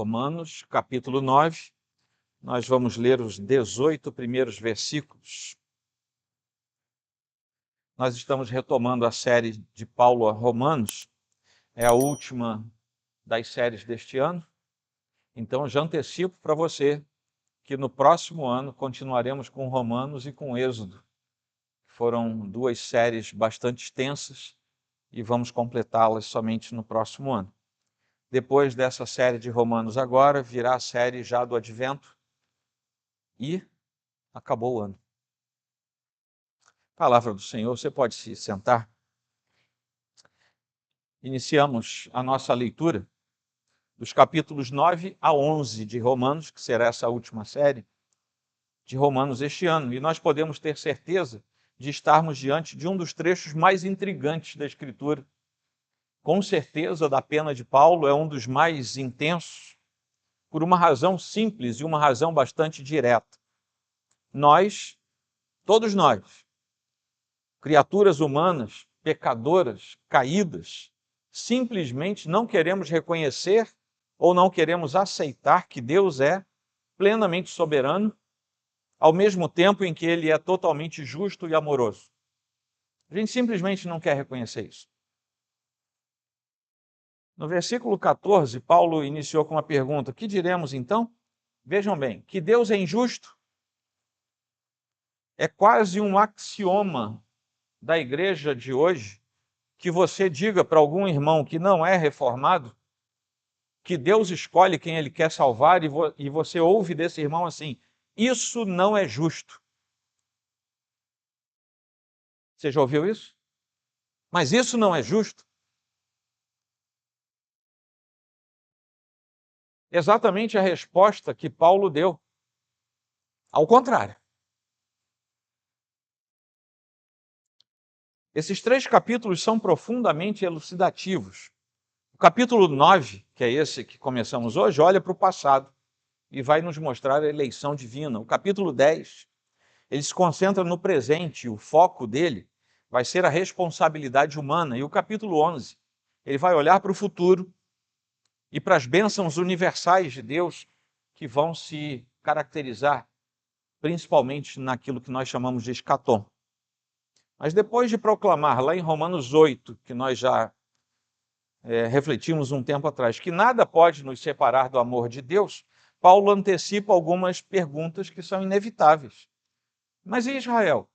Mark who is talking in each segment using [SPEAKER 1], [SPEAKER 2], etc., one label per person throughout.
[SPEAKER 1] Romanos, capítulo 9. Nós vamos ler os 18 primeiros versículos. Nós estamos retomando a série de Paulo a Romanos. É a última das séries deste ano. Então, já antecipo para você que no próximo ano continuaremos com Romanos e com Êxodo. Foram duas séries bastante extensas e vamos completá-las somente no próximo ano. Depois dessa série de Romanos agora, virá a série já do Advento e acabou o ano. Palavra do Senhor, você pode se sentar. Iniciamos a nossa leitura dos capítulos 9 a 11 de Romanos, que será essa última série de Romanos este ano. E nós podemos ter certeza de estarmos diante de um dos trechos mais intrigantes da Escritura. Com certeza, da pena de Paulo é um dos mais intensos, por uma razão simples e uma razão bastante direta. Nós, todos nós, criaturas humanas, pecadoras, caídas, simplesmente não queremos reconhecer ou não queremos aceitar que Deus é plenamente soberano, ao mesmo tempo em que Ele é totalmente justo e amoroso. A gente simplesmente não quer reconhecer isso. No versículo 14, Paulo iniciou com uma pergunta: que diremos então? Vejam bem, que Deus é injusto é quase um axioma da igreja de hoje, que você diga para algum irmão que não é reformado que Deus escolhe quem Ele quer salvar e você ouve desse irmão assim: isso não é justo. Você já ouviu isso? Mas isso não é justo. Exatamente a resposta que Paulo deu. Ao contrário. Esses 3 capítulos são profundamente elucidativos. O capítulo 9, que é esse que começamos hoje, olha para o passado e vai nos mostrar a eleição divina. O capítulo 10, ele se concentra no presente, o foco dele vai ser a responsabilidade humana. E o capítulo 11, ele vai olhar para o futuro e para as bênçãos universais de Deus que vão se caracterizar principalmente naquilo que nós chamamos de escatom. Mas depois de proclamar lá em Romanos 8, que nós já refletimos um tempo atrás, que nada pode nos separar do amor de Deus, Paulo antecipa algumas perguntas que são inevitáveis. Mas e Israel?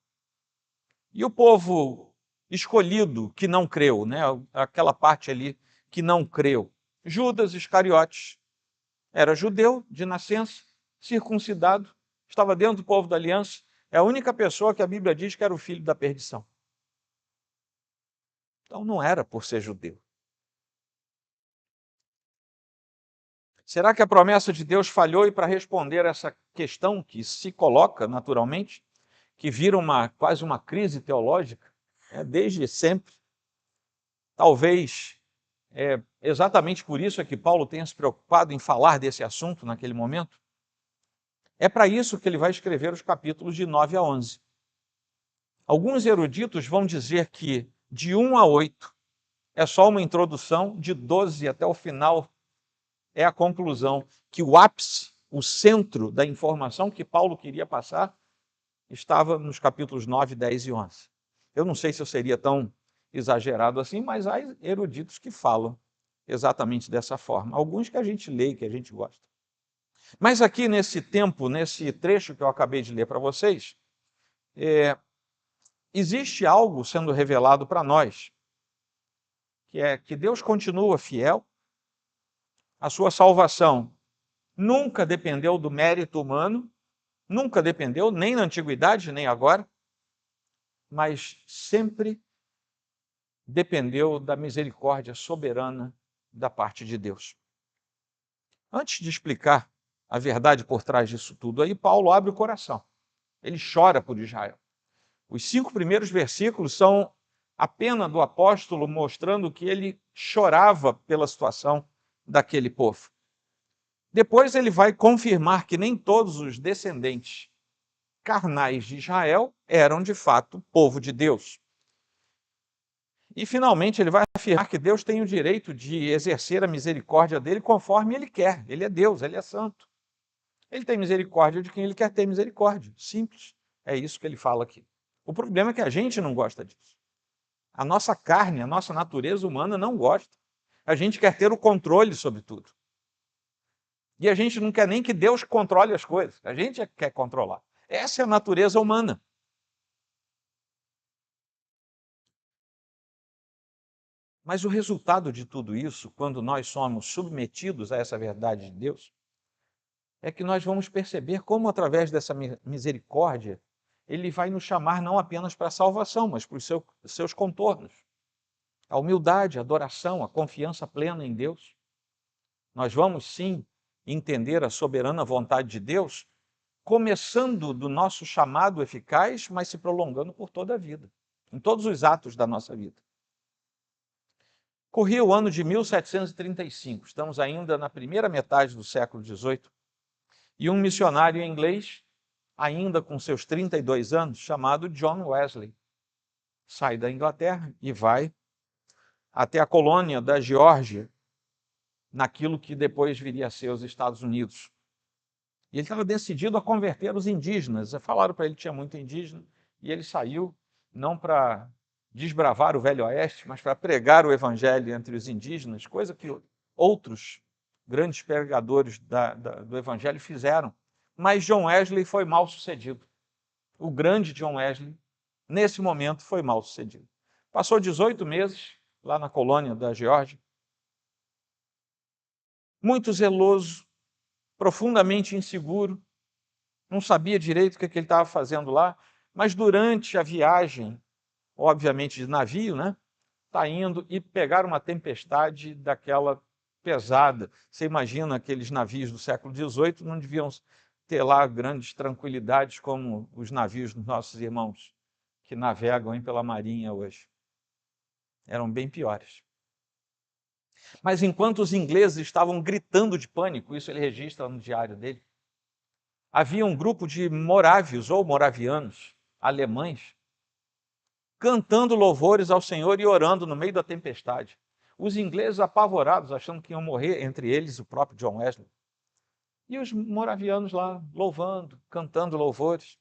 [SPEAKER 1] E o povo escolhido que não creu, né? Aquela parte ali que não creu? Judas Iscariotes era judeu de nascença, circuncidado, estava dentro do povo da aliança, é a única pessoa que a Bíblia diz que era o filho da perdição. Então não era por ser judeu. Será que a promessa de Deus falhou? E para responder essa questão que se coloca naturalmente, que vira quase uma crise teológica, desde sempre, talvez exatamente por isso é que Paulo tenha se preocupado em falar desse assunto naquele momento. É para isso que ele vai escrever os capítulos de 9 a 11. Alguns eruditos vão dizer que de 1 a 8 é só uma introdução, de 12 até o final é a conclusão, que o ápice, o centro da informação que Paulo queria passar, estava nos capítulos 9, 10 e 11. Eu não sei se eu seria tão exagerado assim, mas há eruditos que falam exatamente dessa forma. Alguns que a gente lê e que a gente gosta. Mas aqui nesse tempo, nesse trecho que eu acabei de ler para vocês, existe algo sendo revelado para nós, que é que Deus continua fiel, a sua salvação nunca dependeu do mérito humano, nunca dependeu, nem na antiguidade, nem agora, mas sempre dependeu da misericórdia soberana da parte de Deus. Antes de explicar a verdade por trás disso tudo, aí Paulo abre o coração. Ele chora por Israel. Os 5 primeiros versículos são a pena do apóstolo mostrando que ele chorava pela situação daquele povo. Depois ele vai confirmar que nem todos os descendentes carnais de Israel eram de fato povo de Deus. E, finalmente, ele vai afirmar que Deus tem o direito de exercer a misericórdia dele conforme ele quer. Ele é Deus, ele é santo. Ele tem misericórdia de quem ele quer ter misericórdia. Simples. É isso que ele fala aqui. O problema é que a gente não gosta disso. A nossa carne, a nossa natureza humana não gosta. A gente quer ter o controle sobre tudo. E a gente não quer nem que Deus controle as coisas. A gente é que quer controlar. Essa é a natureza humana. Mas o resultado de tudo isso, quando nós somos submetidos a essa verdade de Deus, é que nós vamos perceber como, através dessa misericórdia, ele vai nos chamar não apenas para a salvação, mas para os seus contornos. A humildade, a adoração, a confiança plena em Deus. Nós vamos, sim, entender a soberana vontade de Deus, começando do nosso chamado eficaz, mas se prolongando por toda a vida, em todos os atos da nossa vida. Corria o ano de 1735, estamos ainda na primeira metade do século XVIII, e um missionário inglês, ainda com seus 32 anos, chamado John Wesley, sai da Inglaterra e vai até a colônia da Geórgia, naquilo que depois viria a ser os Estados Unidos. E ele estava decidido a converter os indígenas. Falaram para ele que tinha muito indígena, e ele saiu não para desbravar o Velho Oeste, mas para pregar o evangelho entre os indígenas, coisa que outros grandes pregadores do evangelho fizeram. Mas John Wesley foi mal sucedido. O grande John Wesley, nesse momento, foi mal sucedido. Passou 18 meses lá na colônia da Geórgia, muito zeloso, profundamente inseguro, não sabia direito o que ele estava fazendo lá, mas durante a viagem, obviamente de navio, né, está indo e pegar uma tempestade daquela pesada. Você imagina aqueles navios do século XVIII não deviam ter lá grandes tranquilidades como os navios dos nossos irmãos que navegam pela marinha hoje. Eram bem piores. Mas enquanto os ingleses estavam gritando de pânico, isso ele registra no diário dele, havia um grupo de morávios ou moravianos, alemães, cantando louvores ao Senhor e orando no meio da tempestade. Os ingleses apavorados, achando que iam morrer, entre eles o próprio John Wesley. E os moravianos lá, louvando, cantando louvores,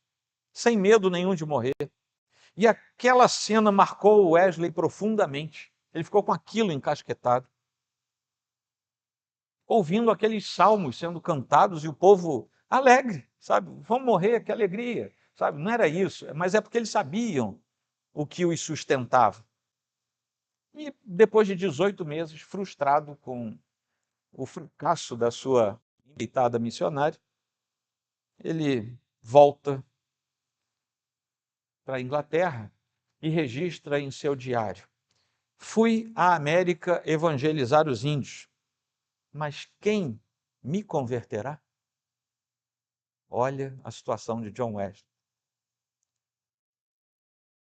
[SPEAKER 1] sem medo nenhum de morrer. E aquela cena marcou o Wesley profundamente. Ele ficou com aquilo encasquetado, ouvindo aqueles salmos sendo cantados e o povo alegre, sabe? Vamos morrer, que alegria, sabe? Não era isso, mas é porque eles sabiam o que os sustentava. E depois de 18 meses, frustrado com o fracasso da sua empreitada missionária, ele volta para a Inglaterra e registra em seu diário: fui à América evangelizar os índios, mas quem me converterá? Olha a situação de John Wesley.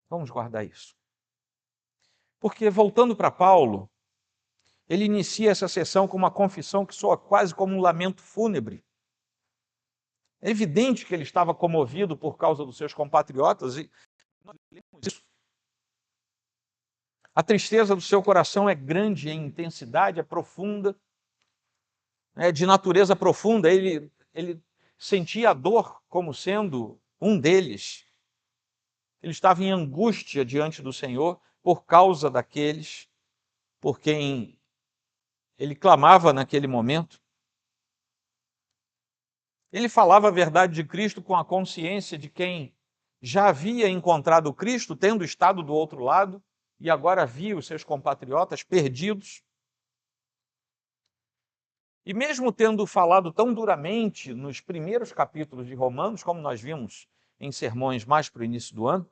[SPEAKER 1] Vamos guardar isso. Porque, voltando para Paulo, ele inicia essa sessão com uma confissão que soa quase como um lamento fúnebre. É evidente que ele estava comovido por causa dos seus compatriotas, e nós lemos isso. A tristeza do seu coração é grande em intensidade, é profunda, é de natureza profunda. Ele sentia a dor como sendo um deles. Ele estava em angústia diante do Senhor por causa daqueles por quem ele clamava naquele momento. Ele falava a verdade de Cristo com a consciência de quem já havia encontrado Cristo, tendo estado do outro lado, e agora via os seus compatriotas perdidos. E mesmo tendo falado tão duramente nos primeiros capítulos de Romanos, como nós vimos em sermões mais para o início do ano,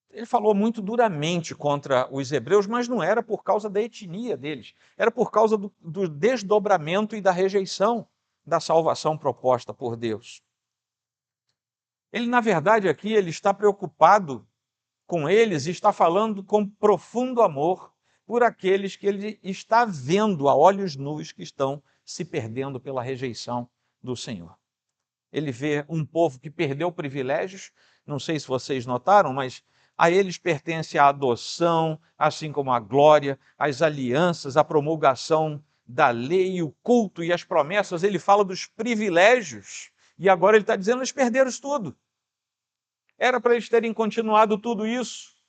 [SPEAKER 1] ele falou muito duramente contra os hebreus, mas não era por causa da etnia deles, era por causa do desdobramento e da rejeição da salvação proposta por Deus. Ele, na verdade, aqui ele está preocupado com eles e está falando com profundo amor por aqueles que ele está vendo a olhos nus que estão se perdendo pela rejeição do Senhor. Ele vê um povo que perdeu privilégios, não sei se vocês notaram, mas A eles pertence a adoção, assim como a glória, as alianças, a promulgação da lei, o culto e as promessas. Ele fala dos privilégios e agora ele está dizendo que eles perderam isso tudo. Era para eles terem continuado tudo isso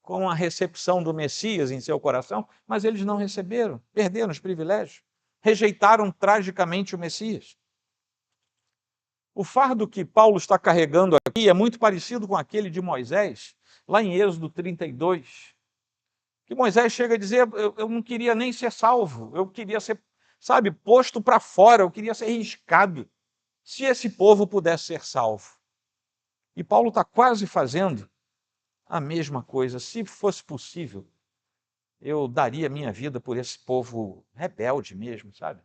[SPEAKER 1] com a recepção do Messias em seu coração, mas eles não receberam, perderam os privilégios, rejeitaram tragicamente o Messias. O fardo que Paulo está carregando aqui é muito parecido com aquele de Moisés, lá em Êxodo 32, que Moisés chega a dizer, eu não queria nem ser salvo, eu queria ser, sabe, posto para fora, eu queria ser riscado, se esse povo pudesse ser salvo. E Paulo está quase fazendo a mesma coisa. Se fosse possível, eu daria minha vida por esse povo rebelde mesmo, sabe?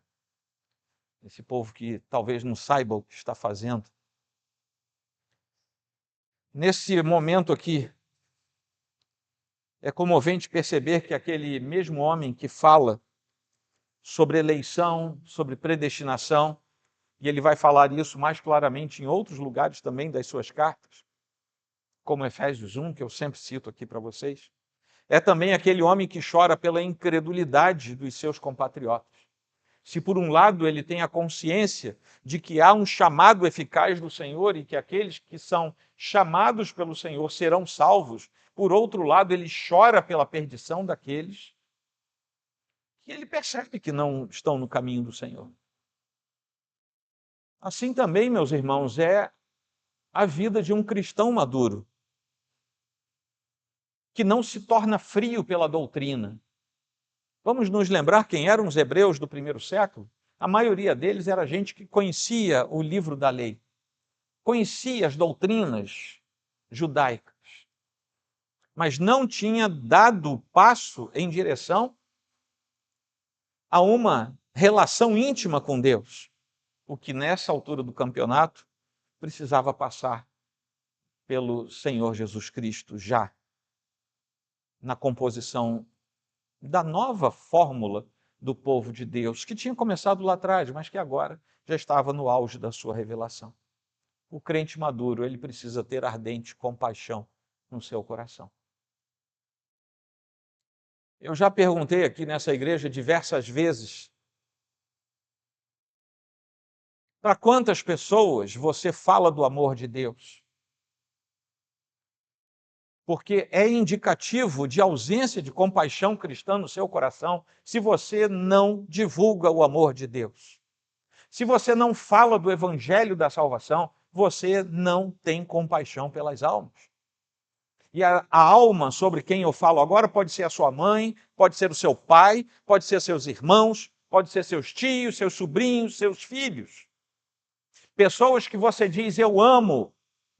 [SPEAKER 1] Esse povo que talvez não saiba o que está fazendo. Nesse momento aqui, é comovente perceber que aquele mesmo homem que fala sobre eleição, sobre predestinação, e ele vai falar isso mais claramente em outros lugares também das suas cartas, como Efésios 1, que eu sempre cito aqui para vocês, é também aquele homem que chora pela incredulidade dos seus compatriotas. Se por um lado ele tem a consciência de que há um chamado eficaz do Senhor e que aqueles que são chamados pelo Senhor serão salvos, por outro lado ele chora pela perdição daqueles que ele percebe que não estão no caminho do Senhor. Assim também, meus irmãos, é a vida de um cristão maduro, que não se torna frio pela doutrina. Vamos nos lembrar quem eram os hebreus do primeiro século? A maioria deles era gente que conhecia o livro da lei, conhecia as doutrinas judaicas, mas não tinha dado passo em direção a uma relação íntima com Deus, o que nessa altura do campeonato precisava passar pelo Senhor Jesus Cristo já na composição da nova fórmula do povo de Deus, que tinha começado lá atrás, mas que agora já estava no auge da sua revelação. O crente maduro, ele precisa ter ardente compaixão no seu coração. Eu já perguntei aqui nessa igreja diversas vezes, para quantas pessoas você fala do amor de Deus? Porque é indicativo de ausência de compaixão cristã no seu coração se você não divulga o amor de Deus. Se você não fala do evangelho da salvação, você não tem compaixão pelas almas. E a alma sobre quem eu falo agora pode ser a sua mãe, pode ser o seu pai, pode ser seus irmãos, pode ser seus tios, seus sobrinhos, seus filhos. Pessoas que você diz eu amo,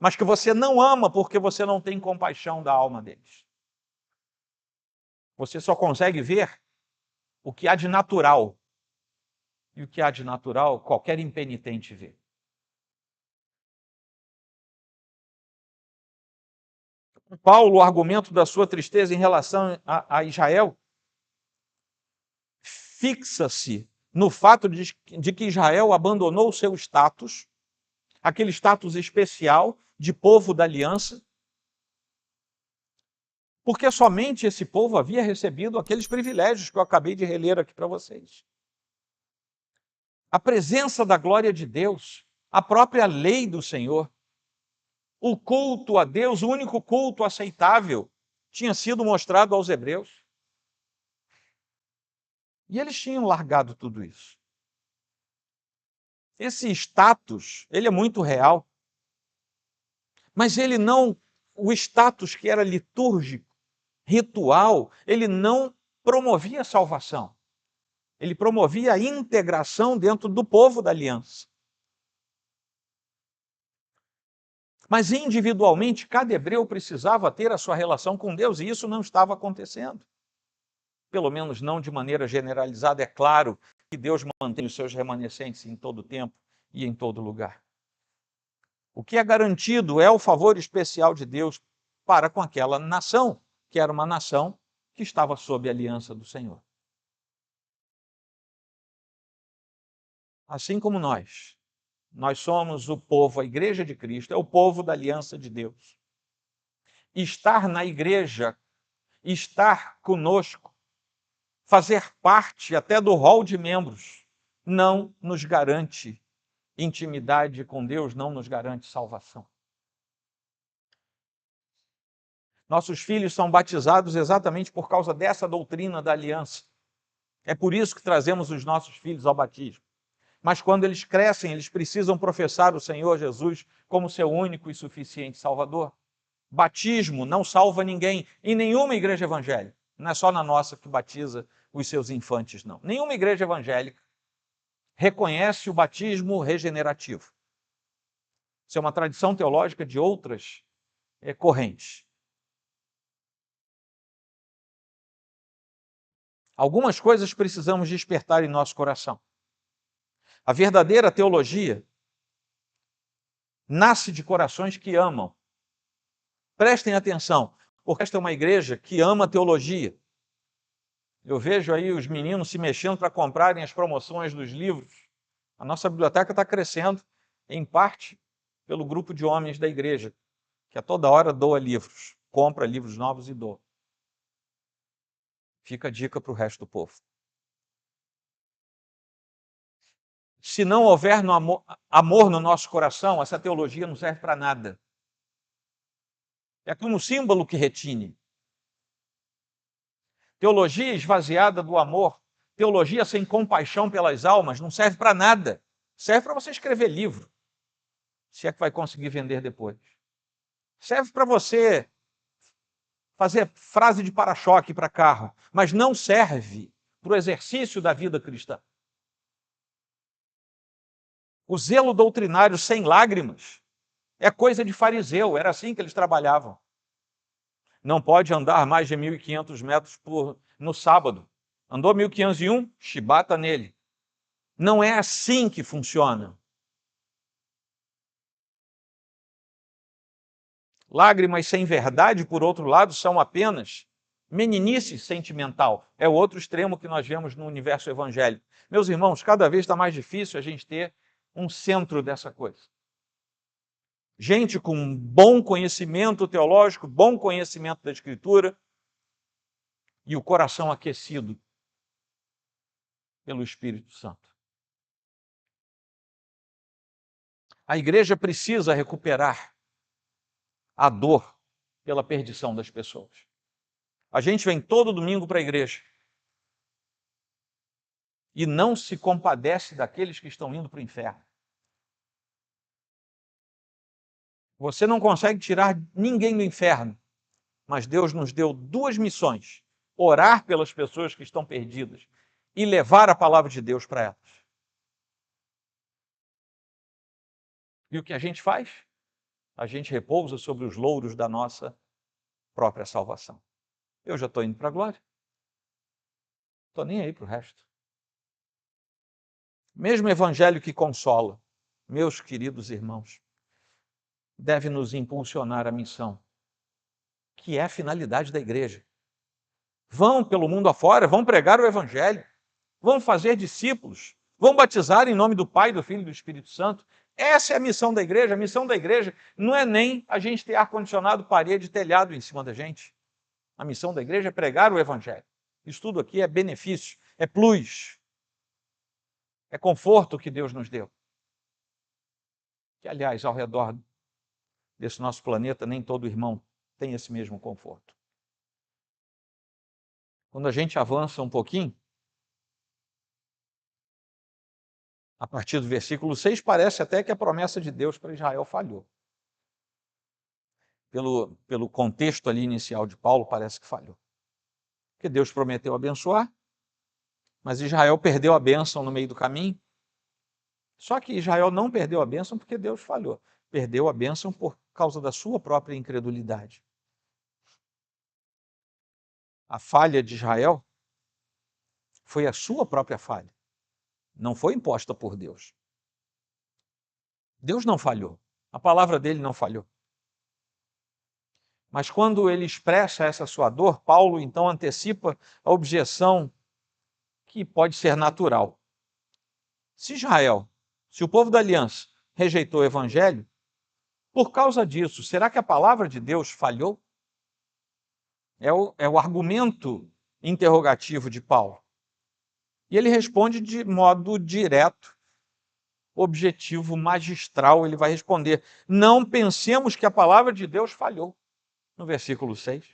[SPEAKER 1] mas que você não ama porque você não tem compaixão da alma deles. Você só consegue ver o que há de natural. E o que há de natural, qualquer impenitente vê. Paulo, o argumento da sua tristeza em relação a Israel, fixa-se no fato de que Israel abandonou o seu status, aquele status especial de povo da aliança, porque somente esse povo havia recebido aqueles privilégios que eu acabei de reler aqui para vocês. A presença da glória de Deus, a própria lei do Senhor, o culto a Deus, o único culto aceitável, tinha sido mostrado aos hebreus. E eles tinham largado tudo isso. Esse status, ele é muito real, mas ele não, o status que era litúrgico, ritual, ele não promovia a salvação. Ele promovia a integração dentro do povo da aliança. Mas individualmente, cada hebreu precisava ter a sua relação com Deus, e isso não estava acontecendo. Pelo menos não de maneira generalizada. É claro que Deus mantém os seus remanescentes em todo tempo e em todo lugar. O que é garantido é o favor especial de Deus para com aquela nação, que era uma nação que estava sob a aliança do Senhor. Assim como nós somos o povo, a igreja de Cristo, é o povo da aliança de Deus. estar na igreja, estar conosco, fazer parte até do rol de membros, não nos garante intimidade com Deus, não nos garante salvação. Nossos filhos são batizados exatamente por causa dessa doutrina da aliança. É por isso que trazemos os nossos filhos ao batismo. Mas quando eles crescem, eles precisam professar o Senhor Jesus como seu único e suficiente Salvador. Batismo não salva ninguém em nenhuma igreja evangélica. Não é só na nossa que batiza os seus infantes, não. Nenhuma igreja evangélica reconhece o batismo regenerativo. Isso é uma tradição teológica de outras correntes. Algumas coisas precisamos despertar em nosso coração. A verdadeira teologia nasce de corações que amam. Prestem atenção, porque esta é uma igreja que ama a teologia. Eu vejo aí os meninos se mexendo para comprarem as promoções dos livros. A nossa biblioteca está crescendo, em parte, pelo grupo de homens da igreja, que a toda hora doa livros, compra livros novos e doa. Fica a dica para o resto do povo. Se não houver amor no nosso coração, essa teologia não serve para nada. É como símbolo que retine. Teologia esvaziada do amor, teologia sem compaixão pelas almas, não serve para nada. Serve para você escrever livro, se é que vai conseguir vender depois. Serve para você fazer frase de para-choque para carro, mas não serve para o exercício da vida cristã. O zelo doutrinário sem lágrimas é coisa de fariseu, era assim que eles trabalhavam. Não pode andar mais de 1.500 metros no sábado. Andou 1.501, chibata nele. Não é assim que funciona. Lágrimas sem verdade, por outro lado, são apenas meninice sentimental. É o outro extremo que nós vemos no universo evangélico. Meus irmãos, cada vez está mais difícil a gente ter um centro dessa coisa. Gente com bom conhecimento teológico, bom conhecimento da Escritura e o coração aquecido pelo Espírito Santo. A igreja precisa recuperar a dor pela perdição das pessoas. A gente vem todo domingo para a igreja e não se compadece daqueles que estão indo para o inferno. Você não consegue tirar ninguém do inferno, mas Deus nos deu duas missões: orar pelas pessoas que estão perdidas e levar a palavra de Deus para elas. E o que a gente faz? A gente repousa sobre os louros da nossa própria salvação. Eu já estou indo para a glória. Estou nem aí para o resto. Mesmo evangelho que consola, meus queridos irmãos, deve nos impulsionar a missão, que é a finalidade da igreja. Vão pelo mundo afora, vão pregar o evangelho, vão fazer discípulos, vão batizar em nome do Pai, do Filho e do Espírito Santo. Essa é a missão da igreja. A missão da igreja não é nem a gente ter ar-condicionado, parede, telhado em cima da gente. A missão da igreja é pregar o evangelho. Isso tudo aqui é benefício, é plus, é conforto que Deus nos deu. Que, aliás, ao redor desse nosso planeta, nem todo irmão tem esse mesmo conforto. Quando a gente avança um pouquinho, a partir do versículo 6, parece até que a promessa de Deus para Israel falhou. Pelo contexto ali inicial de Paulo, parece que falhou. Porque Deus prometeu abençoar, mas Israel perdeu a bênção no meio do caminho. Só que Israel não perdeu a bênção porque Deus falhou. Perdeu a bênção por causa da sua própria incredulidade. A falha de Israel foi a sua própria falha. Não foi imposta por Deus. Deus não falhou. A palavra dele não falhou. Mas quando ele expressa essa sua dor, Paulo então antecipa a objeção que pode ser natural. Se Israel, se o povo da aliança rejeitou o evangelho, por causa disso, será que a palavra de Deus falhou? É o argumento interrogativo de Paulo. E ele responde de modo direto, objetivo, magistral. Ele vai responder: não pensemos que a palavra de Deus falhou, no versículo 6.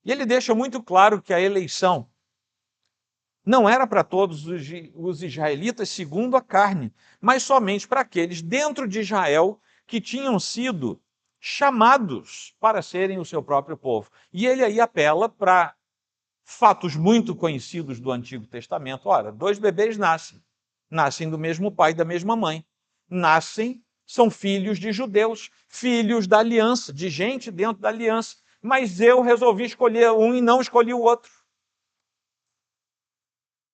[SPEAKER 1] E ele deixa muito claro que a eleição não era para todos os israelitas segundo a carne, mas somente para aqueles dentro de Israel que tinham sido chamados para serem o seu próprio povo. E ele aí apela para fatos muito conhecidos do Antigo Testamento. Ora, 2 bebês nascem do mesmo pai e da mesma mãe. São filhos de judeus, filhos da aliança, de gente dentro da aliança. Mas eu resolvi escolher um e não escolhi o outro.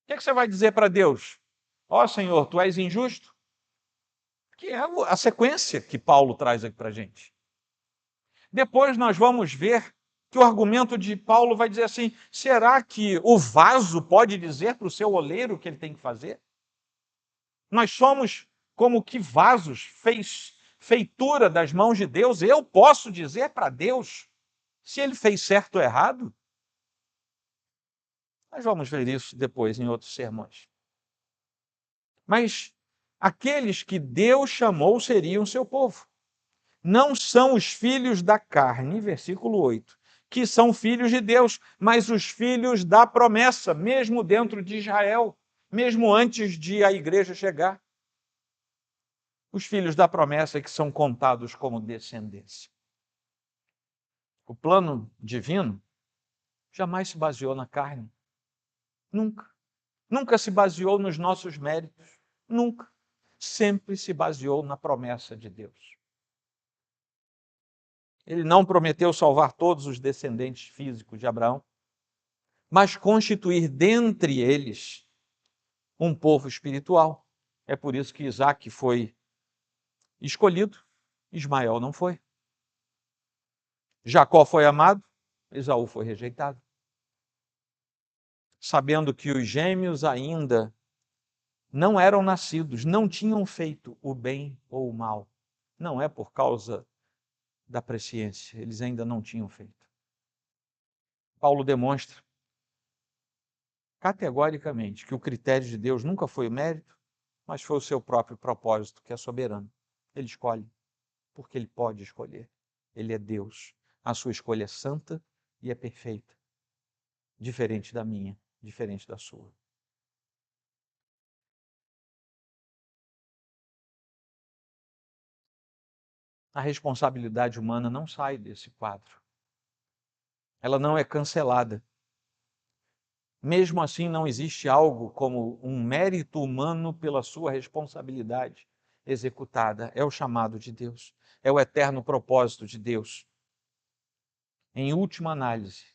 [SPEAKER 1] O que você vai dizer para Deus? Ó Senhor, tu és injusto? Que é a sequência que Paulo traz aqui para a gente. Depois nós vamos ver que o argumento de Paulo vai dizer assim: será que o vaso pode dizer para o seu oleiro o que ele tem que fazer? Nós somos como que vasos, feitura das mãos de Deus. Eu posso dizer para Deus se ele fez certo ou errado? Nós vamos ver isso depois em outros sermões. Mas aqueles que Deus chamou seriam seu povo. Não são os filhos da carne, versículo 8, que são filhos de Deus, mas os filhos da promessa, mesmo dentro de Israel, mesmo antes de a igreja chegar. Os filhos da promessa que são contados como descendência. O plano divino jamais se baseou na carne. Nunca. Nunca se baseou nos nossos méritos. Nunca. Sempre se baseou na promessa de Deus. Ele não prometeu salvar todos os descendentes físicos de Abraão, mas constituir dentre eles um povo espiritual. É por isso que Isaac foi escolhido, Ismael não foi. Jacó foi amado, Esaú foi rejeitado. Sabendo que os gêmeos ainda não eram nascidos, não tinham feito o bem ou o mal. Não é por causa da presciência, eles ainda não tinham feito. Paulo demonstra categoricamente que o critério de Deus nunca foi o mérito, mas foi o seu próprio propósito, que é soberano. Ele escolhe, porque ele pode escolher. Ele é Deus. A sua escolha é santa e é perfeita. Diferente da minha, diferente da sua. A responsabilidade humana não sai desse quadro. Ela não é cancelada. Mesmo assim, não existe algo como um mérito humano pela sua responsabilidade executada. É o chamado de Deus. É o eterno propósito de Deus. Em última análise,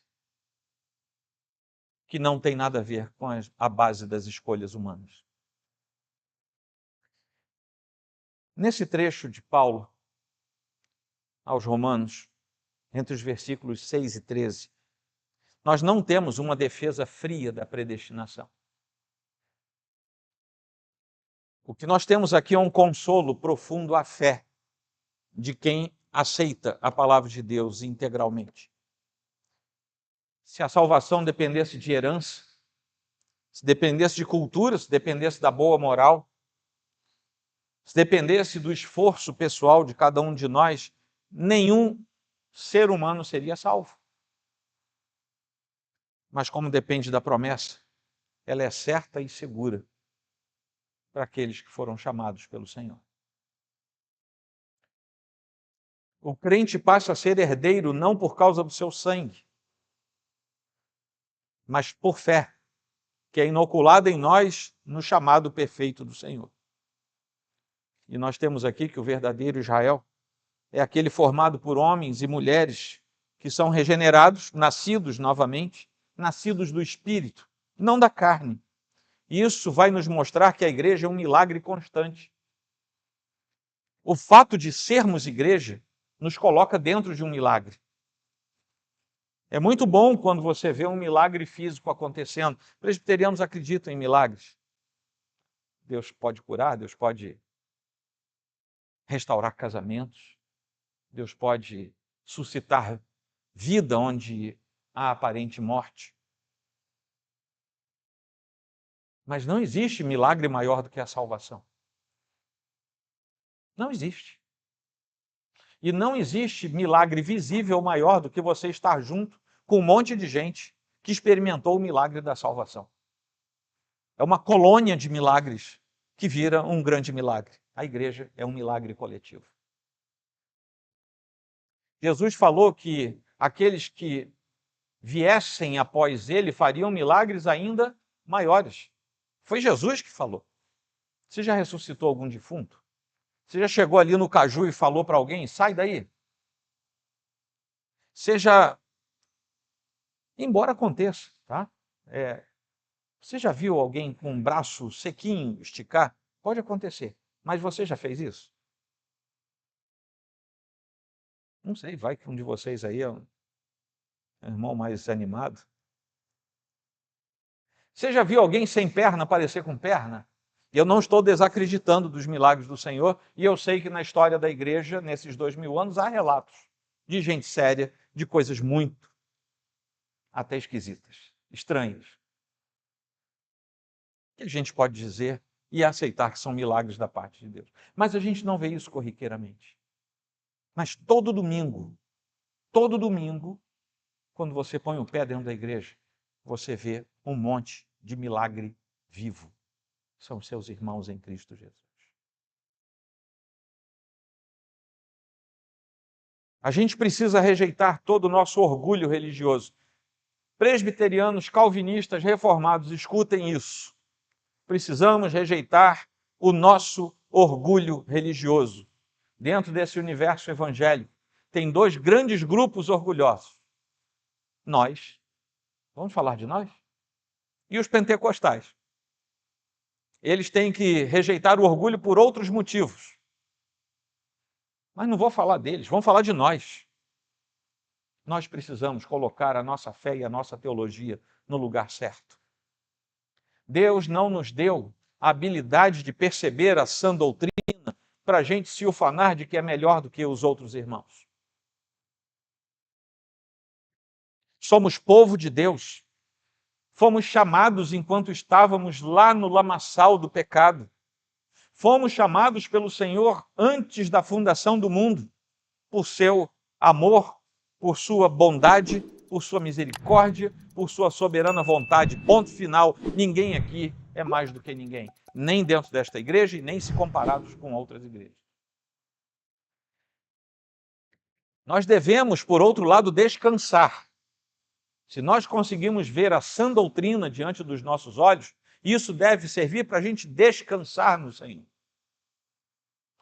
[SPEAKER 1] que não tem nada a ver com a base das escolhas humanas. Nesse trecho de Paulo aos Romanos, entre os versículos 6 e 13, nós não temos uma defesa fria da predestinação. O que nós temos aqui é um consolo profundo à fé de quem aceita a palavra de Deus integralmente. Se a salvação dependesse de herança, se dependesse de cultura, se dependesse da boa moral, se dependesse do esforço pessoal de cada um de nós, nenhum ser humano seria salvo. Mas como depende da promessa, ela é certa e segura para aqueles que foram chamados pelo Senhor. O crente passa a ser herdeiro não por causa do seu sangue, mas por fé, que é inoculada em nós no chamado perfeito do Senhor. E nós temos aqui que o verdadeiro Israel é aquele formado por homens e mulheres que são regenerados, nascidos novamente, nascidos do Espírito, não da carne. E isso vai nos mostrar que a igreja é um milagre constante. O fato de sermos igreja nos coloca dentro de um milagre. É muito bom quando você vê um milagre físico acontecendo. Presbiterianos acreditam em milagres. Deus pode curar, Deus pode restaurar casamentos, Deus pode suscitar vida onde a aparente morte. Mas não existe milagre maior do que a salvação. Não existe. E não existe milagre visível maior do que você estar junto com um monte de gente que experimentou o milagre da salvação. É uma colônia de milagres que vira um grande milagre. A igreja é um milagre coletivo. Jesus falou que aqueles que viessem após ele fariam milagres ainda maiores. Foi Jesus que falou. Você já ressuscitou algum defunto? Você já chegou ali no caju e falou para alguém, sai daí? Embora aconteça, tá? Você já viu alguém com um braço sequinho esticar? Pode acontecer, mas você já fez isso? Não sei, vai que um de vocês aí é um irmão mais animado. Você já viu alguém sem perna aparecer com perna? E eu não estou desacreditando dos milagres do Senhor, e eu sei que na história da igreja, nesses 2000 anos, há relatos de gente séria, de coisas muito até esquisitas, estranhas. Que a gente pode dizer e aceitar que são milagres da parte de Deus. Mas a gente não vê isso corriqueiramente. Mas todo domingo, quando você põe o pé dentro da igreja, você vê um monte de milagre vivo. São seus irmãos em Cristo Jesus. A gente precisa rejeitar todo o nosso orgulho religioso. Presbiterianos, calvinistas, reformados, escutem isso. Precisamos rejeitar o nosso orgulho religioso. Dentro desse universo evangélico, tem dois grandes grupos orgulhosos. Nós, vamos falar de nós? E os pentecostais. Eles têm que rejeitar o orgulho por outros motivos. Mas não vou falar deles, vamos falar de nós. Nós precisamos colocar a nossa fé e a nossa teologia no lugar certo. Deus não nos deu a habilidade de perceber a sã doutrina para a gente se ufanar de que é melhor do que os outros irmãos. Somos povo de Deus. Fomos chamados enquanto estávamos lá no lamaçal do pecado. Fomos chamados pelo Senhor antes da fundação do mundo, por seu amor, por sua bondade, por sua misericórdia, por sua soberana vontade. Ponto final. Ninguém aqui é mais do que ninguém. Nem dentro desta igreja e nem se comparados com outras igrejas. Nós devemos, por outro lado, descansar. Se nós conseguimos ver a sã doutrina diante dos nossos olhos, isso deve servir para a gente descansar no Senhor.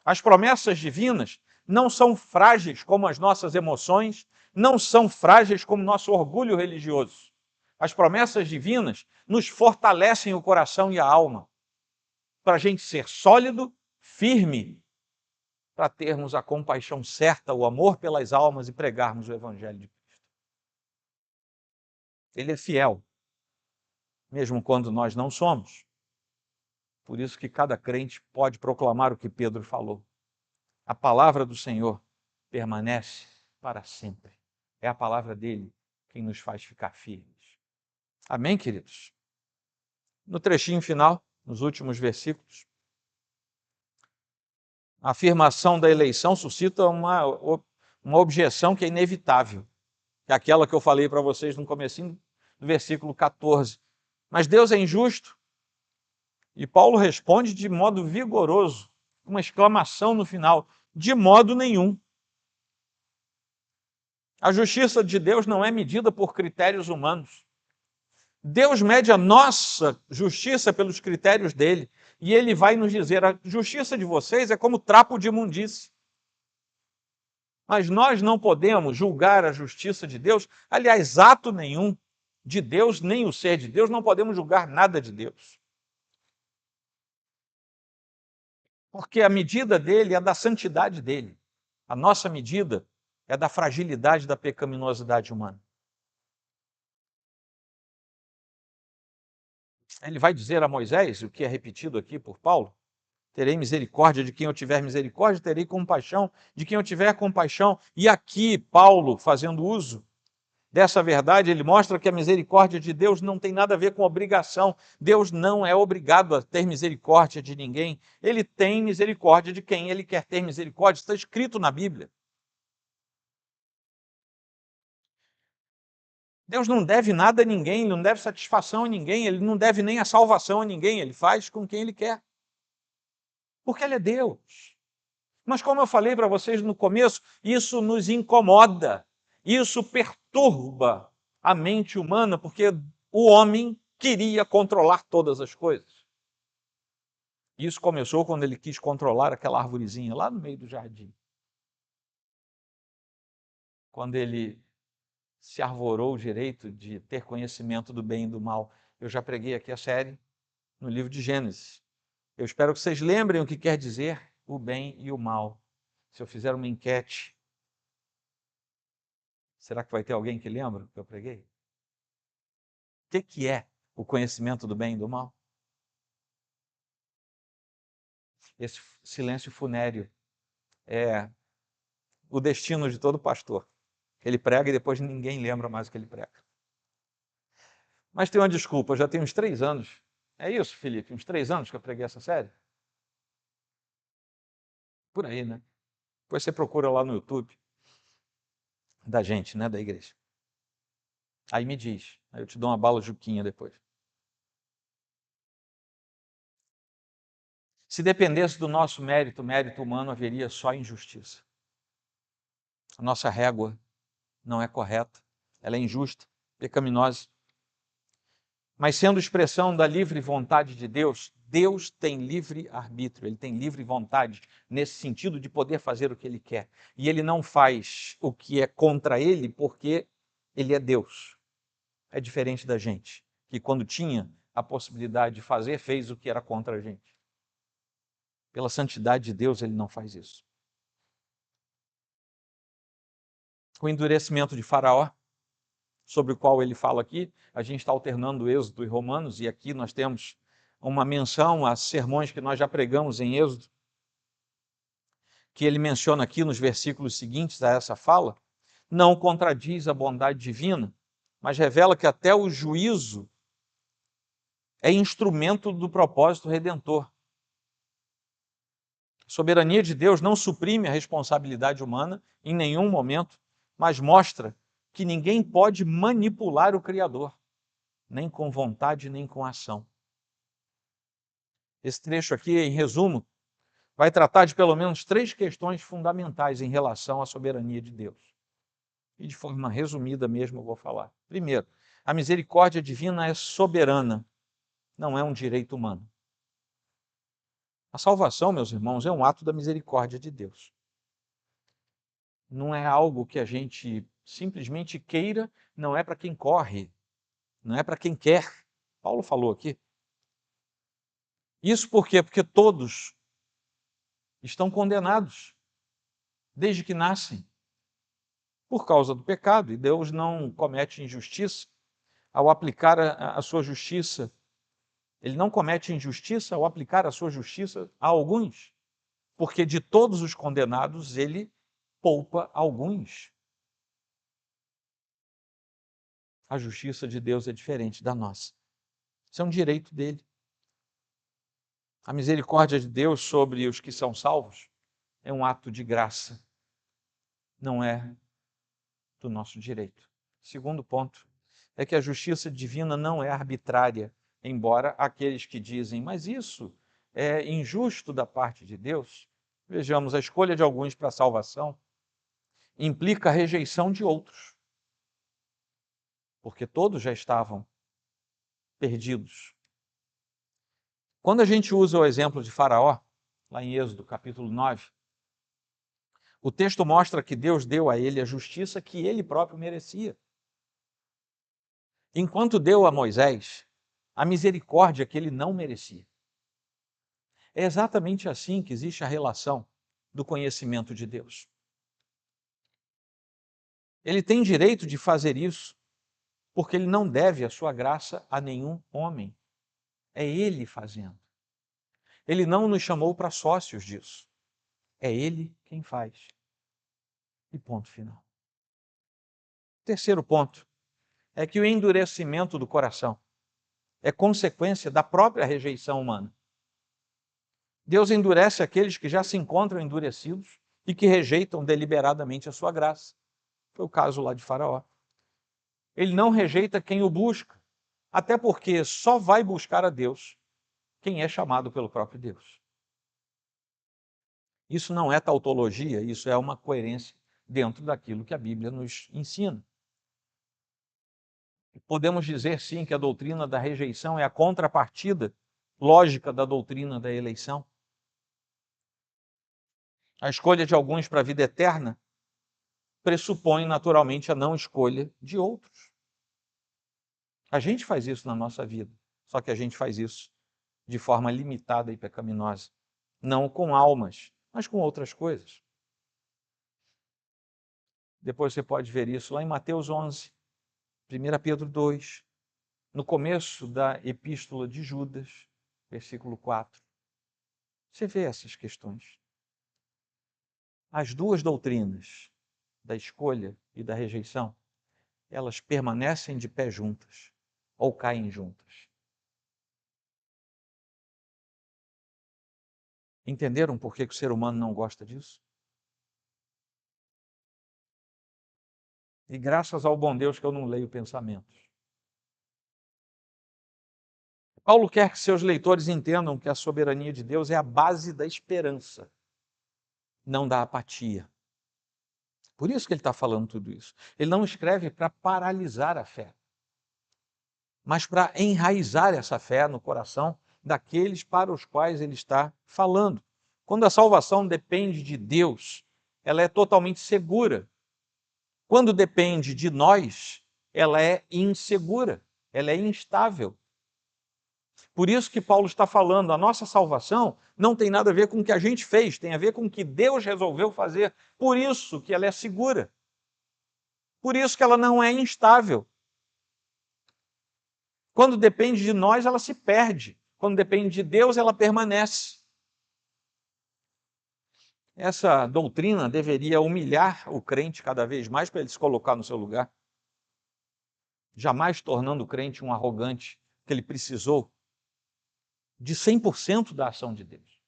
[SPEAKER 1] As promessas divinas não são frágeis como as nossas emoções, não são frágeis como nosso orgulho religioso. As promessas divinas nos fortalecem o coração e a alma, para a gente ser sólido, firme, para termos a compaixão certa, o amor pelas almas e pregarmos o Evangelho de Cristo. Ele é fiel, mesmo quando nós não somos. Por isso que cada crente pode proclamar o que Pedro falou. A palavra do Senhor permanece para sempre. É a palavra dele quem nos faz ficar firmes. Amém, queridos? No trechinho final, nos últimos versículos, a afirmação da eleição suscita uma objeção que é inevitável, que é aquela que eu falei para vocês no comecinho do versículo 14. Mas Deus é injusto? E Paulo responde de modo vigoroso, uma exclamação no final: de modo nenhum. A justiça de Deus não é medida por critérios humanos. Deus mede a nossa justiça pelos critérios dele. E ele vai nos dizer, a justiça de vocês é como trapo de imundície. Mas nós não podemos julgar a justiça de Deus, aliás, ato nenhum de Deus, nem o ser de Deus, não podemos julgar nada de Deus. Porque a medida dele é da santidade dele. A nossa medida é da fragilidade da pecaminosidade humana. Ele vai dizer a Moisés, o que é repetido aqui por Paulo: terei misericórdia de quem eu tiver misericórdia, terei compaixão de quem eu tiver compaixão. E aqui Paulo, fazendo uso dessa verdade, ele mostra que a misericórdia de Deus não tem nada a ver com obrigação. Deus não é obrigado a ter misericórdia de ninguém. Ele tem misericórdia de quem ele quer ter misericórdia. Está escrito na Bíblia. Deus não deve nada a ninguém, ele não deve satisfação a ninguém, ele não deve nem a salvação a ninguém, ele faz com quem ele quer. Porque ele é Deus. Mas como eu falei para vocês no começo, isso nos incomoda, isso perturba a mente humana, porque o homem queria controlar todas as coisas. Isso começou quando ele quis controlar aquela arvorezinha lá no meio do jardim. Quando ele se arvorou o direito de ter conhecimento do bem e do mal. Eu já preguei aqui a série no livro de Gênesis. Eu espero que vocês lembrem o que quer dizer o bem e o mal. Se eu fizer uma enquete, será que vai ter alguém que lembra o que eu preguei? O que é o conhecimento do bem e do mal? Esse silêncio funéreo é o destino de todo pastor. Ele prega e depois ninguém lembra mais o que ele prega. Mas tem uma desculpa, já tem uns 3 anos. É isso, Felipe? Uns 3 anos que eu preguei essa série? Por aí, né? Depois você procura lá no YouTube da gente, né, da igreja. Aí me diz, aí eu te dou uma bala juquinha depois. Se dependesse do nosso mérito, mérito humano, haveria só injustiça. A nossa régua não é correta, ela é injusta, pecaminosa. Mas sendo expressão da livre vontade de Deus, Deus tem livre arbítrio, ele tem livre vontade nesse sentido de poder fazer o que ele quer. E ele não faz o que é contra ele porque ele é Deus. É diferente da gente, que quando tinha a possibilidade de fazer, fez o que era contra a gente. Pela santidade de Deus, ele não faz isso. O endurecimento de Faraó, sobre o qual ele fala aqui, a gente está alternando Êxodo e Romanos, e aqui nós temos uma menção a sermões que nós já pregamos em Êxodo, que ele menciona aqui nos versículos seguintes a essa fala, não contradiz a bondade divina, mas revela que até o juízo é instrumento do propósito redentor. A soberania de Deus não suprime a responsabilidade humana em nenhum momento, mas mostra que ninguém pode manipular o Criador, nem com vontade, nem com ação. Esse trecho aqui, em resumo, vai tratar de pelo menos 3 questões fundamentais em relação à soberania de Deus. E de forma resumida mesmo eu vou falar. Primeiro, a misericórdia divina é soberana, não é um direito humano. A salvação, meus irmãos, é um ato da misericórdia de Deus. Não é algo que a gente simplesmente queira, não é para quem corre, não é para quem quer. Paulo falou aqui. Isso por quê? Porque todos estão condenados, desde que nascem, por causa do pecado, e Deus não comete injustiça ao aplicar a sua justiça. Ele não comete injustiça ao aplicar a sua justiça a alguns, porque de todos os condenados ele poupa alguns. A justiça de Deus é diferente da nossa. Isso é um direito dele. A misericórdia de Deus sobre os que são salvos é um ato de graça, não é do nosso direito. Segundo ponto é que a justiça divina não é arbitrária, embora aqueles que dizem, mas isso é injusto da parte de Deus. Vejamos, a escolha de alguns para a salvação implica a rejeição de outros, porque todos já estavam perdidos. Quando a gente usa o exemplo de Faraó, lá em Êxodo capítulo 9, o texto mostra que Deus deu a ele a justiça que ele próprio merecia. Enquanto deu a Moisés a misericórdia que ele não merecia. É exatamente assim que existe a relação do conhecimento de Deus. Ele tem direito de fazer isso, porque ele não deve a sua graça a nenhum homem. É ele fazendo. Ele não nos chamou para sócios disso. É ele quem faz. E ponto final. Terceiro ponto é que o endurecimento do coração é consequência da própria rejeição humana. Deus endurece aqueles que já se encontram endurecidos e que rejeitam deliberadamente a sua graça. Foi o caso lá de Faraó. Ele não rejeita quem o busca, até porque só vai buscar a Deus quem é chamado pelo próprio Deus. Isso não é tautologia, isso é uma coerência dentro daquilo que a Bíblia nos ensina. Podemos dizer, sim, que a doutrina da rejeição é a contrapartida lógica da doutrina da eleição. A escolha de alguns para a vida eterna pressupõe naturalmente a não escolha de outros. A gente faz isso na nossa vida, só que a gente faz isso de forma limitada e pecaminosa. Não com almas, mas com outras coisas. Depois você pode ver isso lá em Mateus 11, 1 Pedro 2, no começo da epístola de Judas, versículo 4. Você vê essas questões. As duas doutrinas, da escolha e da rejeição, elas permanecem de pé juntas ou caem juntas. Entenderam por que o ser humano não gosta disso? E graças ao bom Deus que eu não leio pensamentos. Paulo quer que seus leitores entendam que a soberania de Deus é a base da esperança, não da apatia. Por isso que ele está falando tudo isso. Ele não escreve para paralisar a fé, mas para enraizar essa fé no coração daqueles para os quais ele está falando. Quando a salvação depende de Deus, ela é totalmente segura. Quando depende de nós, ela é insegura, ela é instável. Por isso que Paulo está falando, a nossa salvação não tem nada a ver com o que a gente fez, tem a ver com o que Deus resolveu fazer. Por isso que ela é segura. Por isso que ela não é instável. Quando depende de nós, ela se perde. Quando depende de Deus, ela permanece. Essa doutrina deveria humilhar o crente cada vez mais para ele se colocar no seu lugar. Jamais tornando o crente um arrogante, que ele precisou de 100% da ação de Deus.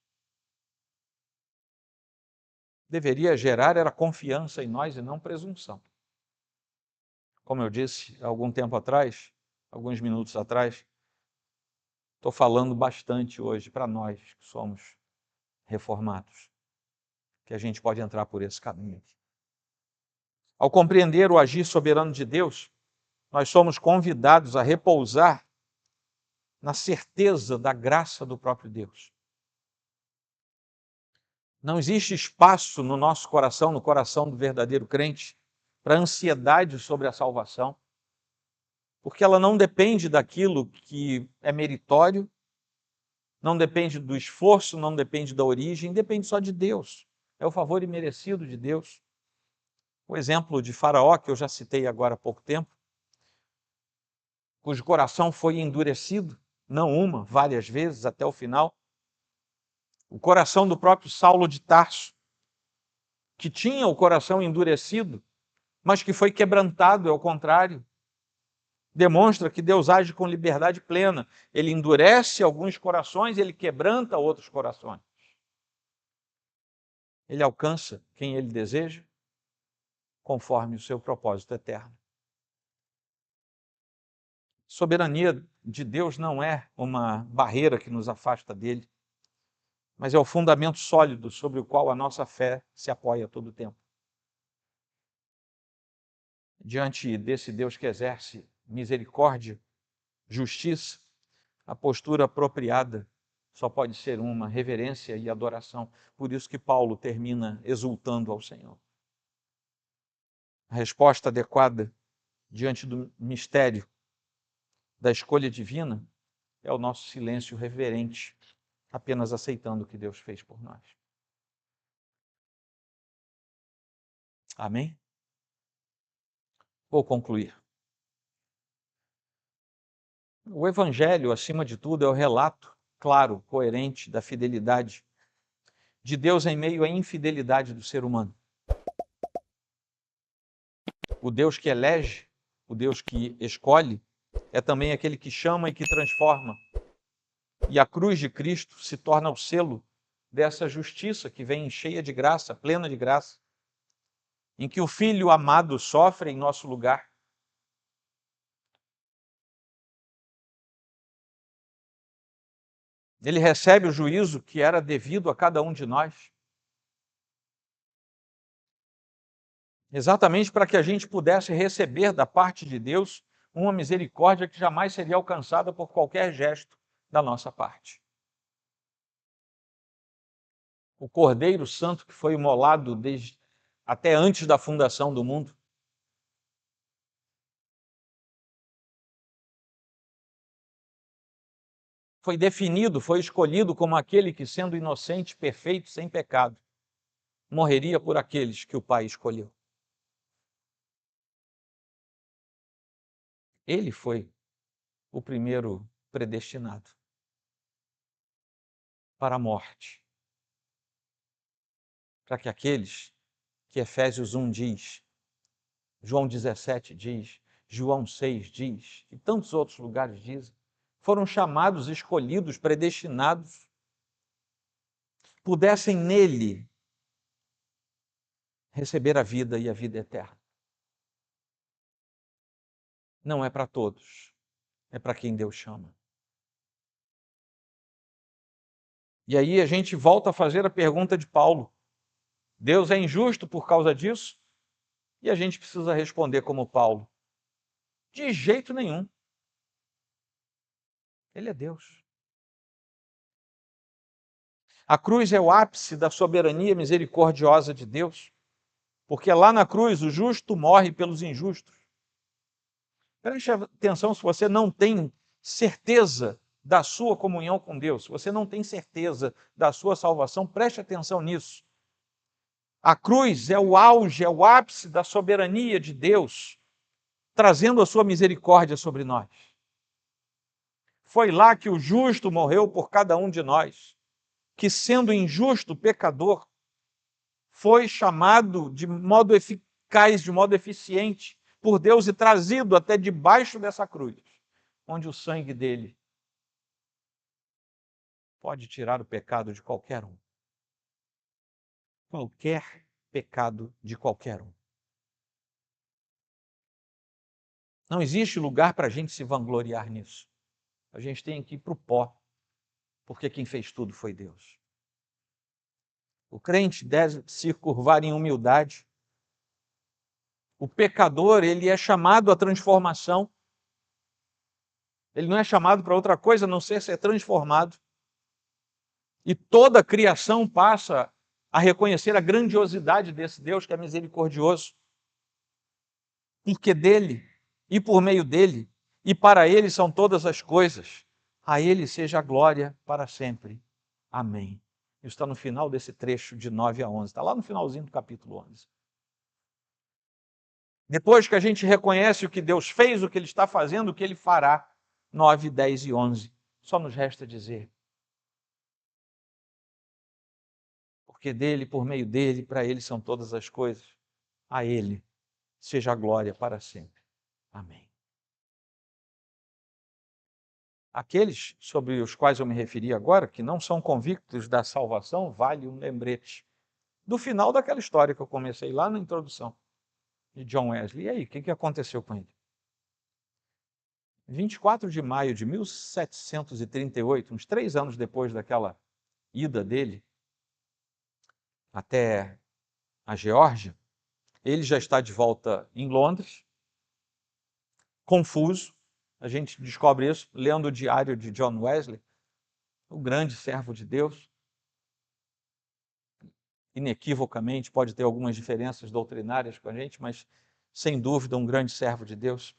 [SPEAKER 1] Deveria gerar era confiança em nós e não presunção. Como eu disse há algum tempo atrás, alguns minutos atrás, estou falando bastante hoje para nós que somos reformados, que a gente pode entrar por esse caminho. Ao compreender o agir soberano de Deus, nós somos convidados a repousar na certeza da graça do próprio Deus. Não existe espaço no nosso coração, no coração do verdadeiro crente, para ansiedade sobre a salvação, porque ela não depende daquilo que é meritório, não depende do esforço, não depende da origem, depende só de Deus. É o favor imerecido de Deus. O exemplo de Faraó, que eu já citei agora há pouco tempo, cujo coração foi endurecido, não uma, várias vezes até o final. O coração do próprio Saulo de Tarso, que tinha o coração endurecido, mas que foi quebrantado, ao contrário. Demonstra que Deus age com liberdade plena. Ele endurece alguns corações, ele quebranta outros corações. Ele alcança quem ele deseja, conforme o seu propósito eterno. Soberania de Deus não é uma barreira que nos afasta dele, mas é o fundamento sólido sobre o qual a nossa fé se apoia todo o tempo. Diante desse Deus que exerce misericórdia, justiça, a postura apropriada só pode ser uma: reverência e adoração. Por isso que Paulo termina exultando ao Senhor. A resposta adequada diante do mistério da escolha divina é o nosso silêncio reverente, apenas aceitando o que Deus fez por nós. Amém? Vou concluir. O Evangelho, acima de tudo, é o relato claro, coerente da fidelidade de Deus em meio à infidelidade do ser humano. O Deus que elege, o Deus que escolhe, é também aquele que chama e que transforma. E a cruz de Cristo se torna o selo dessa justiça que vem cheia de graça, plena de graça, em que o Filho amado sofre em nosso lugar. Ele recebe o juízo que era devido a cada um de nós, exatamente para que a gente pudesse receber da parte de Deus uma misericórdia que jamais seria alcançada por qualquer gesto da nossa parte. O Cordeiro Santo que foi imolado até antes da fundação do mundo, foi definido, foi escolhido como aquele que, sendo inocente, perfeito, sem pecado, morreria por aqueles que o Pai escolheu. Ele foi o primeiro predestinado para a morte, para que aqueles que Efésios 1 diz, João 17 diz, João 6 diz, e tantos outros lugares dizem, foram chamados, escolhidos, predestinados, pudessem nele receber a vida e a vida eterna. Não é para todos, é para quem Deus chama. E aí a gente volta a fazer a pergunta de Paulo: Deus é injusto por causa disso? E a gente precisa responder como Paulo: de jeito nenhum. Ele é Deus. A cruz é o ápice da soberania misericordiosa de Deus, porque lá na cruz o justo morre pelos injustos. Preste atenção, se você não tem certeza da sua comunhão com Deus, se você não tem certeza da sua salvação, preste atenção nisso. A cruz é o auge, é o ápice da soberania de Deus, trazendo a sua misericórdia sobre nós. Foi lá que o justo morreu por cada um de nós, que sendo injusto, pecador, foi chamado de modo eficaz, de modo eficiente por Deus e trazido até debaixo dessa cruz, onde o sangue dele pode tirar o pecado de qualquer um. Qualquer pecado de qualquer um. Não existe lugar para a gente se vangloriar nisso. A gente tem que ir para o pó, porque quem fez tudo foi Deus. O crente deve se curvar em humildade. O pecador, ele é chamado à transformação. Ele não é chamado para outra coisa a não ser transformado. E toda a criação passa a reconhecer a grandiosidade desse Deus que é misericordioso. Porque dele, e por meio dele, e para ele são todas as coisas. A ele seja a glória para sempre. Amém. Isso está no final desse trecho de 9 a 11. Está lá no finalzinho do capítulo 11. Depois que a gente reconhece o que Deus fez, o que Ele está fazendo, o que Ele fará, 9, 10 e 11, só nos resta dizer: porque dele, por meio dele, para ele são todas as coisas, a ele seja a glória para sempre. Amém. Aqueles sobre os quais eu me referi agora, que não são convictos da salvação, vale um lembrete do final daquela história que eu comecei lá na introdução, de John Wesley. E aí, o que aconteceu com ele? 24 de maio de 1738, uns 3 anos depois daquela ida dele até a Geórgia, ele já está de volta em Londres, confuso. A gente descobre isso lendo o diário de John Wesley, o grande servo de Deus. Inequivocamente, pode ter algumas diferenças doutrinárias com a gente, mas sem dúvida um grande servo de Deus.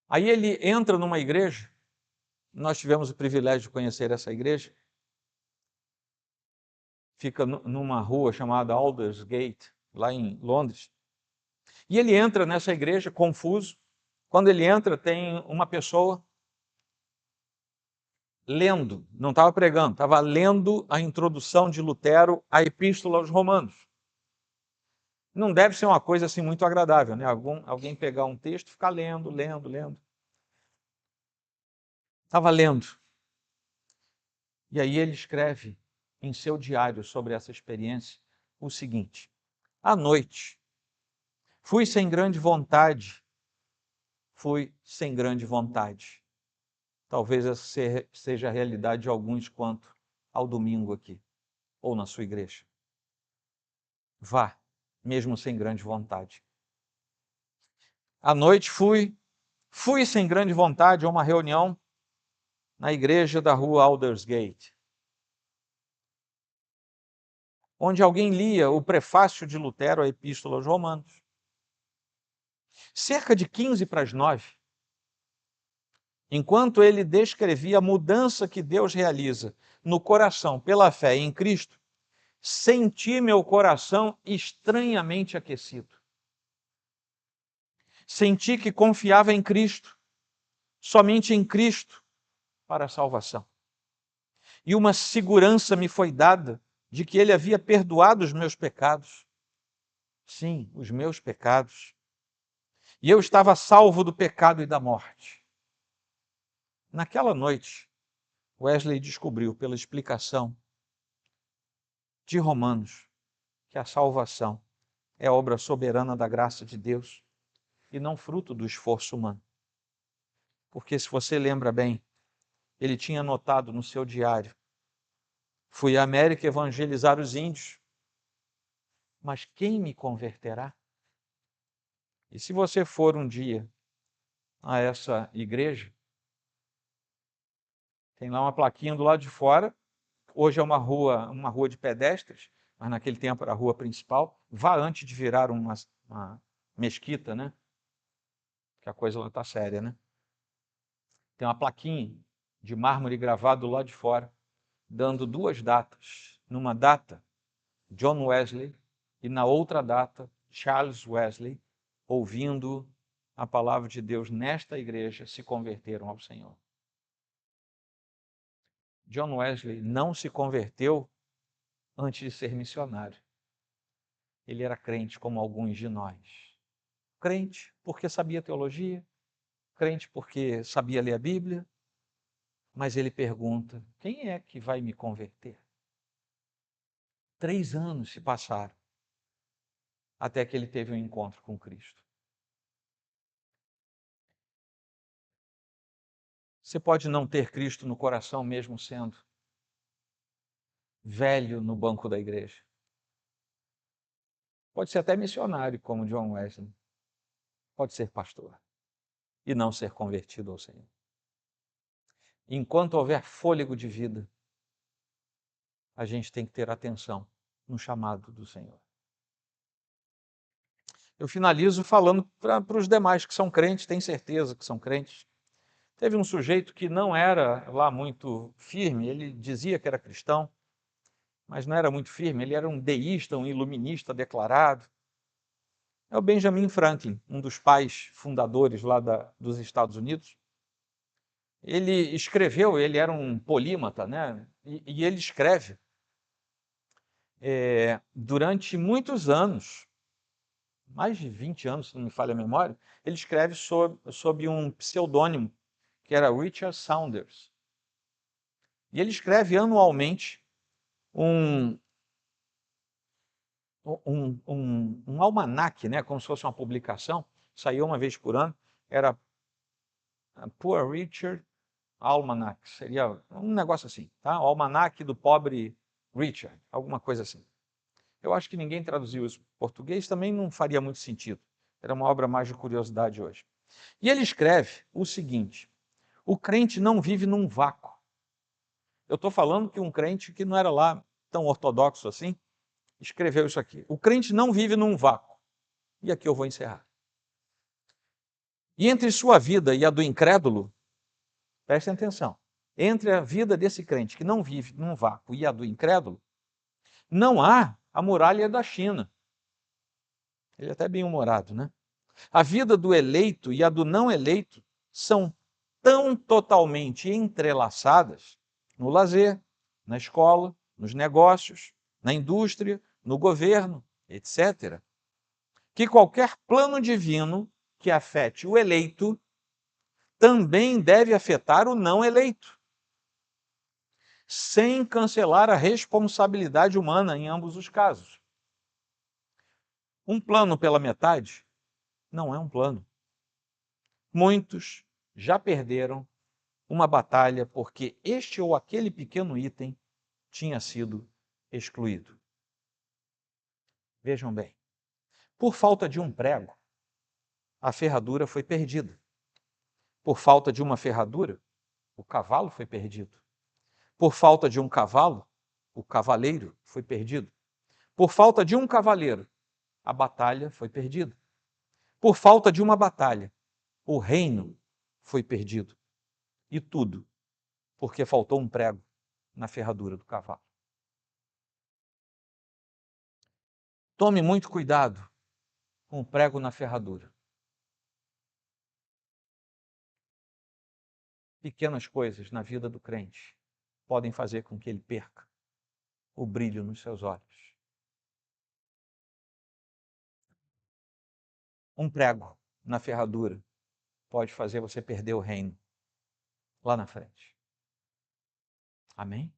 [SPEAKER 1] Aí ele entra numa igreja, nós tivemos o privilégio de conhecer essa igreja, fica numa rua chamada Aldersgate, lá em Londres. E ele entra nessa igreja confuso. Quando ele entra, tem uma pessoa lendo, não estava pregando, estava lendo a introdução de Lutero à Epístola aos Romanos. Não deve ser uma coisa assim muito agradável, né? Alguém pegar um texto e ficar lendo, lendo, lendo. Estava lendo. E aí ele escreve em seu diário sobre essa experiência o seguinte: à noite, fui sem grande vontade. Talvez essa seja a realidade de alguns quanto ao domingo aqui, ou na sua igreja. Vá, mesmo sem grande vontade. À noite fui sem grande vontade a uma reunião na igreja da rua Aldersgate, onde alguém lia o prefácio de Lutero à Epístola aos Romanos. Cerca de 15 para as 9, enquanto ele descrevia a mudança que Deus realiza no coração pela fé em Cristo, senti meu coração estranhamente aquecido. Senti que confiava em Cristo, somente em Cristo, para a salvação. E uma segurança me foi dada de que Ele havia perdoado os meus pecados. Sim, os meus pecados. E eu estava salvo do pecado e da morte. Naquela noite, Wesley descobriu, pela explicação de Romanos, que a salvação é obra soberana da graça de Deus e não fruto do esforço humano. Porque, se você lembra bem, ele tinha anotado no seu diário: fui à América evangelizar os índios, mas quem me converterá? E se você for um dia a essa igreja, tem lá uma plaquinha do lado de fora. Hoje é uma rua de pedestres, mas naquele tempo era a rua principal. Vá antes de virar uma mesquita, né? Que a coisa lá está séria, né? Tem uma plaquinha de mármore gravado do lado de fora, dando duas datas. Numa data, John Wesley, e na outra data, Charles Wesley, ouvindo a palavra de Deus nesta igreja, se converteram ao Senhor. John Wesley não se converteu antes de ser missionário. Ele era crente como alguns de nós. Crente porque sabia teologia, crente porque sabia ler a Bíblia, mas ele pergunta: quem é que vai me converter? 3 anos se passaram até que ele teve um encontro com Cristo. Você pode não ter Cristo no coração mesmo sendo velho no banco da igreja. Pode ser até missionário, como John Wesley. Pode ser pastor e não ser convertido ao Senhor. Enquanto houver fôlego de vida, a gente tem que ter atenção no chamado do Senhor. Eu finalizo falando para os demais que são crentes, tenho certeza que são crentes. Teve um sujeito que não era lá muito firme, ele dizia que era cristão, mas não era muito firme, ele era um deísta, um iluminista declarado. É o Benjamin Franklin, um dos pais fundadores lá dos Estados Unidos. Ele escreveu, ele era um polímata, né? E ele escreve durante muitos anos, mais de 20 anos, se não me falha a memória, ele escreve sob um pseudônimo, que era Richard Saunders. E ele escreve anualmente um almanaque, né, como se fosse uma publicação, saía uma vez por ano, era Poor Richard Almanac, seria um negócio assim, tá? O almanaque do pobre Richard, alguma coisa assim. Eu acho que ninguém traduziu isso para português, também não faria muito sentido. Era uma obra mais de curiosidade hoje. E ele escreve o seguinte: o crente não vive num vácuo. Eu estou falando que um crente que não era lá tão ortodoxo assim, escreveu isso aqui. O crente não vive num vácuo. E aqui eu vou encerrar. E entre sua vida e a do incrédulo, prestem atenção, entre a vida desse crente que não vive num vácuo e a do incrédulo, não há a muralha da China. Ele é até bem-humorado, né? A vida do eleito e a do não eleito são tão totalmente entrelaçadas no lazer, na escola, nos negócios, na indústria, no governo, etc., que qualquer plano divino que afete o eleito também deve afetar o não eleito, sem cancelar a responsabilidade humana em ambos os casos. Um plano pela metade não é um plano. Muitos já perderam uma batalha porque este ou aquele pequeno item tinha sido excluído. Vejam bem, por falta de um prego, a ferradura foi perdida. Por falta de uma ferradura, o cavalo foi perdido. Por falta de um cavalo, o cavaleiro foi perdido. Por falta de um cavaleiro, a batalha foi perdida. Por falta de uma batalha, o reino foi perdido. E tudo porque faltou um prego na ferradura do cavalo. Tome muito cuidado com o prego na ferradura. Pequenas coisas na vida do crente podem fazer com que ele perca o brilho nos seus olhos. Um prego na ferradura pode fazer você perder o reino lá na frente. Amém?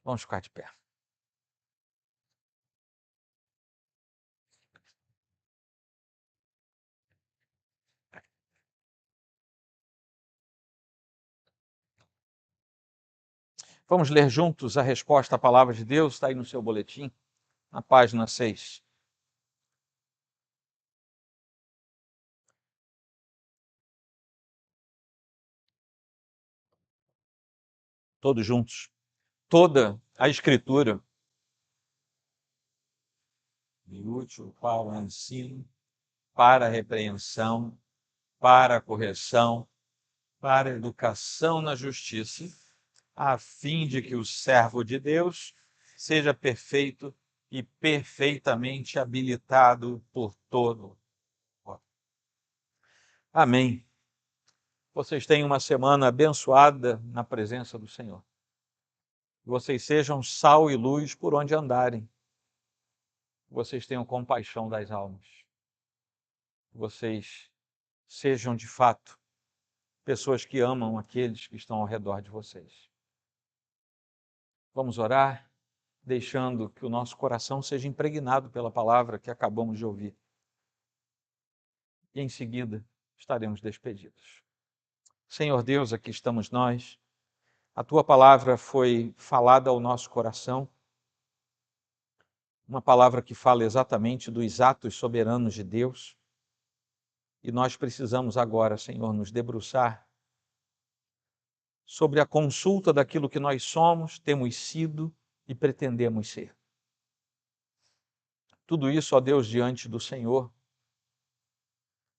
[SPEAKER 1] Vamos ficar de pé. Vamos ler juntos a resposta à palavra de Deus, está aí no seu boletim, na página 6. Todos juntos. Toda a Escritura é útil para o ensino, para a repreensão, para a correção, para a educação na justiça, a fim de que o servo de Deus seja perfeito e perfeitamente habilitado por todo. Amém. Vocês tenham uma semana abençoada na presença do Senhor. Vocês sejam sal e luz por onde andarem. Vocês tenham compaixão das almas. Vocês sejam, de fato, pessoas que amam aqueles que estão ao redor de vocês. Vamos orar, deixando que o nosso coração seja impregnado pela palavra que acabamos de ouvir. E em seguida estaremos despedidos. Senhor Deus, aqui estamos nós. A tua palavra foi falada ao nosso coração. Uma palavra que fala exatamente dos atos soberanos de Deus. E nós precisamos agora, Senhor, nos debruçar sobre a consulta daquilo que nós somos, temos sido e pretendemos ser. Tudo isso, ó Deus, diante do Senhor,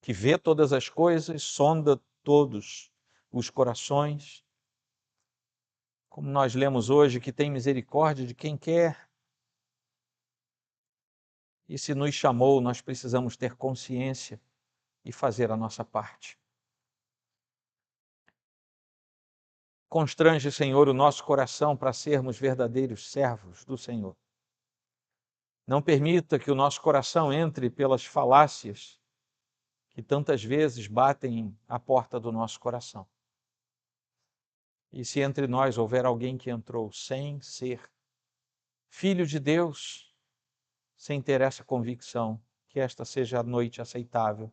[SPEAKER 1] que vê todas as coisas, sonda todos os corações, como nós lemos hoje, que tem misericórdia de quem quer. E se nos chamou, nós precisamos ter consciência e fazer a nossa parte. Constrange, Senhor, o nosso coração para sermos verdadeiros servos do Senhor. Não permita que o nosso coração entre pelas falácias que tantas vezes batem à porta do nosso coração. E se entre nós houver alguém que entrou sem ser filho de Deus, sem ter essa convicção, que esta seja a noite aceitável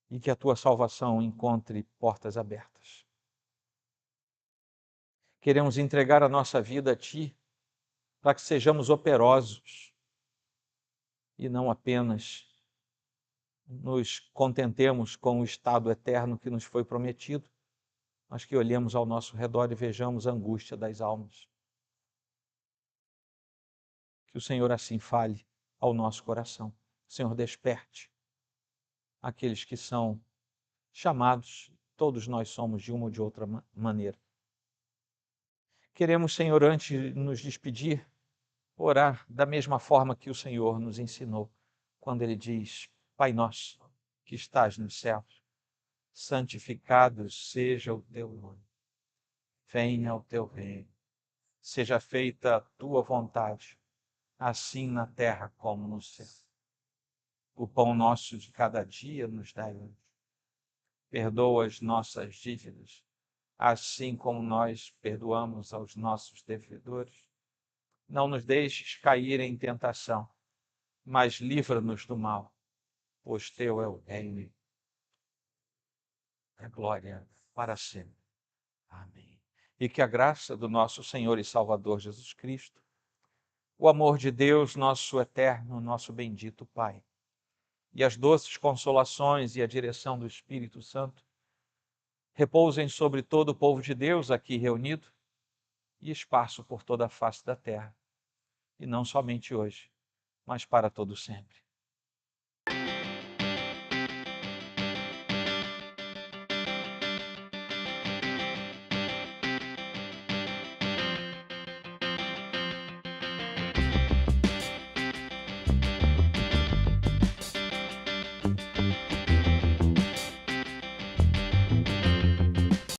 [SPEAKER 1] e que a tua salvação encontre portas abertas. Queremos entregar a nossa vida a Ti, para que sejamos operosos e não apenas nos contentemos com o estado eterno que nos foi prometido, mas que olhemos ao nosso redor e vejamos a angústia das almas. Que o Senhor assim fale ao nosso coração. Senhor, desperte aqueles que são chamados, todos nós somos de uma ou de outra maneira. Queremos, Senhor, antes de nos despedir, orar da mesma forma que o Senhor nos ensinou, quando Ele diz: Pai nosso, que estás nos céus, santificado seja o teu nome. Venha o teu reino. Seja feita a tua vontade, assim na terra como no céu. O pão nosso de cada dia nos dai hoje. Perdoa as nossas dívidas, assim como nós perdoamos aos nossos devedores. Não nos deixes cair em tentação, mas livra-nos do mal, pois teu é o reino, a glória para sempre. Amém. E que a graça do nosso Senhor e Salvador Jesus Cristo, o amor de Deus, nosso eterno, nosso bendito Pai, e as doces consolações e a direção do Espírito Santo repousem sobre todo o povo de Deus aqui reunido e esparso por toda a face da terra, e não somente hoje, mas para todo sempre.